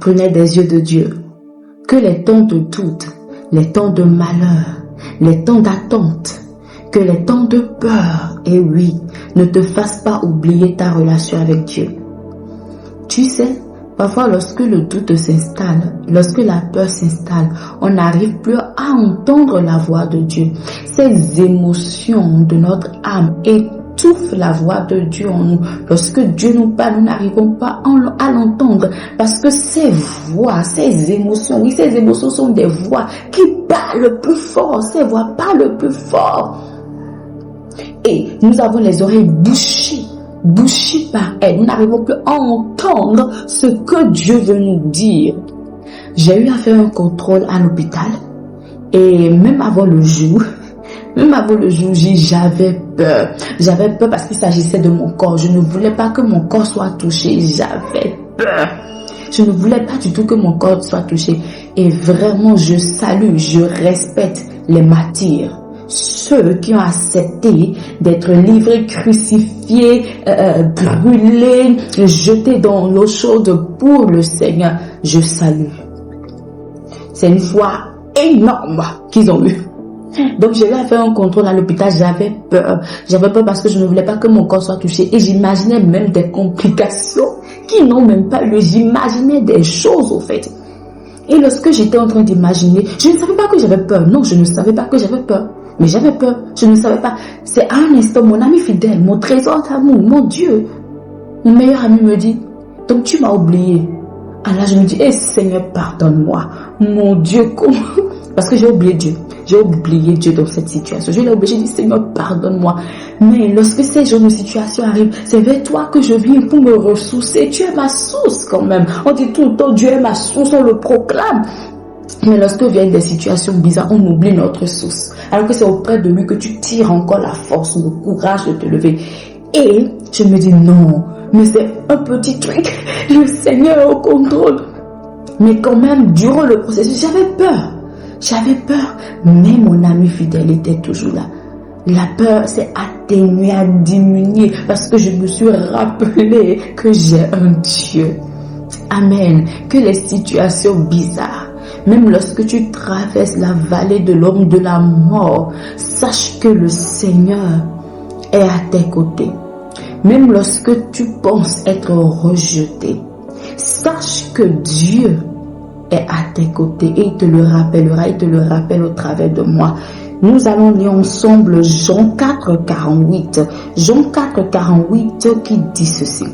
prenais des yeux de Dieu. Que les temps de doute, les temps de malheur, les temps d'attente, que les temps de peur, et oui, ne te fassent pas oublier ta relation avec Dieu. Tu sais, parfois lorsque le doute s'installe, lorsque la peur s'installe, on n'arrive plus à entendre la voix de Dieu. Ces émotions de notre âme étouffent la voix de Dieu en nous. Lorsque Dieu nous parle, nous n'arrivons pas à l'entendre parce que ces voix, ces émotions, oui, ces émotions sont des voix qui parlent le plus fort. Ces voix parlent le plus fort. Et nous avons les oreilles bouchées par elle. Nous n'arrivons plus à entendre ce que Dieu veut nous dire. J'ai eu à faire un contrôle à l'hôpital et même avant le jour, j'avais peur. J'avais peur parce qu'il s'agissait de mon corps. Je ne voulais pas que mon corps soit touché. J'avais peur. Je ne voulais pas du tout que mon corps soit touché. Et vraiment, je salue, je respecte les martyrs. Ceux qui ont accepté d'être livrés, crucifiés, brûlés, jetés dans l'eau chaude pour le Seigneur, je salue. C'est une foi énorme qu'ils ont eue. Donc j'ai eu à faire un contrôle à l'hôpital, j'avais peur. J'avais peur parce que je ne voulais pas que mon corps soit touché. Et j'imaginais même des complications qui n'ont même pas lieu. J'imaginais des choses au fait. Et lorsque j'étais en train d'imaginer, je ne savais pas que j'avais peur. Non, je ne savais pas que j'avais peur. Mais j'avais peur, je ne savais pas. C'est à un instant, mon ami fidèle, mon trésor d'amour, mon Dieu, mon meilleur ami me dit, donc tu m'as oublié. Alors je me dis, Seigneur, pardonne-moi. Mon Dieu, comment? Parce que j'ai oublié Dieu. J'ai oublié Dieu dans cette situation. Je l'ai oublié, j'ai dit, Seigneur, pardonne-moi. Mais lorsque ces genres de situations arrivent, c'est vers toi que je viens pour me ressourcer. Tu es ma source quand même. On dit tout le temps, Dieu est ma source, on le proclame. Mais lorsque viennent des situations bizarres, on oublie notre source. Alors que c'est auprès de lui que tu tires encore la force, le courage de te lever. Et je me dis non, mais c'est un petit truc. Le Seigneur est au contrôle. Mais quand même, durant le processus, j'avais peur. Mais mon ami fidèle était toujours là. La peur s'est atténuée, a diminué parce que je me suis rappelé que j'ai un Dieu. Amen. Que les situations bizarres, même lorsque tu traverses la vallée de l'ombre de la mort, sache que le Seigneur est à tes côtés. Même lorsque tu penses être rejeté, sache que Dieu est à tes côtés et il te le rappellera, il te le rappelle au travers de moi. Nous allons lire ensemble Jean 4, 48. Jean 4, 48 qui dit ceci.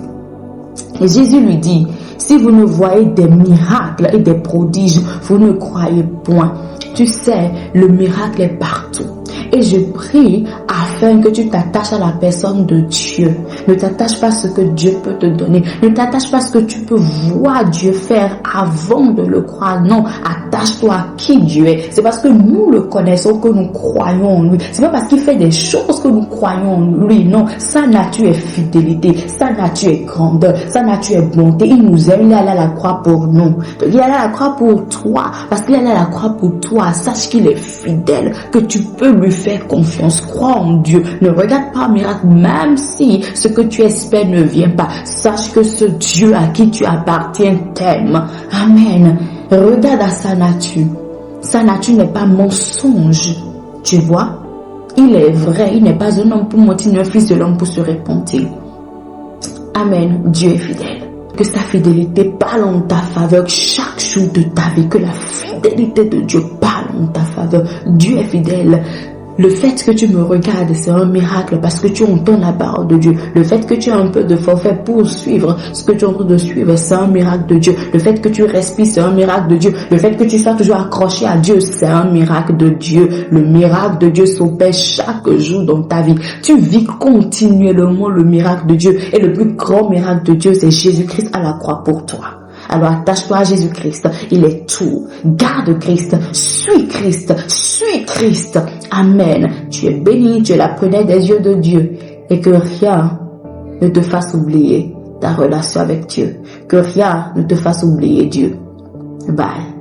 Et Jésus lui dit, si vous ne voyez des miracles et des prodiges, vous ne croyez point. Tu sais, le miracle est partout. Et je prie afin que tu t'attaches à la personne de Dieu. Ne t'attache pas à ce que Dieu peut te donner. Ne t'attache pas à ce que tu peux voir Dieu faire avant de le croire. Non, attache-toi à qui Dieu est. C'est parce que nous le connaissons que nous croyons en lui. C'est pas parce qu'il fait des choses que nous croyons en lui. Non, sa nature est fidélité. Sa nature est grandeur. Sa nature est bonté. Il nous aime. Il est allé à la croix pour nous. Donc, il est allé à la croix pour toi. Parce qu'il est allé à la croix pour toi. Sache qu'il est fidèle. Que tu peux lui faire confiance, crois en Dieu, ne regarde pas un miracle, même si ce que tu espères ne vient pas. Sache que ce Dieu à qui tu appartiens t'aime. Amen. Regarde à sa nature. Sa nature n'est pas mensonge. Tu vois, il est vrai, il n'est pas un homme pour mentir, ni un fils de l'homme pour se repentir. Amen. Dieu est fidèle. Que sa fidélité parle en ta faveur chaque jour de ta vie. Que la fidélité de Dieu parle en ta faveur. Dieu est fidèle. Le fait que tu me regardes, c'est un miracle parce que tu entends la parole de Dieu. Le fait que tu as un peu de forfait pour suivre ce que tu es en train de suivre, c'est un miracle de Dieu. Le fait que tu respires, c'est un miracle de Dieu. Le fait que tu sois toujours accroché à Dieu, c'est un miracle de Dieu. Le miracle de Dieu s'opère chaque jour dans ta vie. Tu vis continuellement le miracle de Dieu. Et le plus grand miracle de Dieu, c'est Jésus-Christ à la croix pour toi. Alors attache-toi à Jésus-Christ, il est tout. Garde Christ, suis Christ, suis Christ. Amen. Tu es béni, tu es la prunelle des yeux de Dieu. Et que rien ne te fasse oublier ta relation avec Dieu. Que rien ne te fasse oublier Dieu. Bye.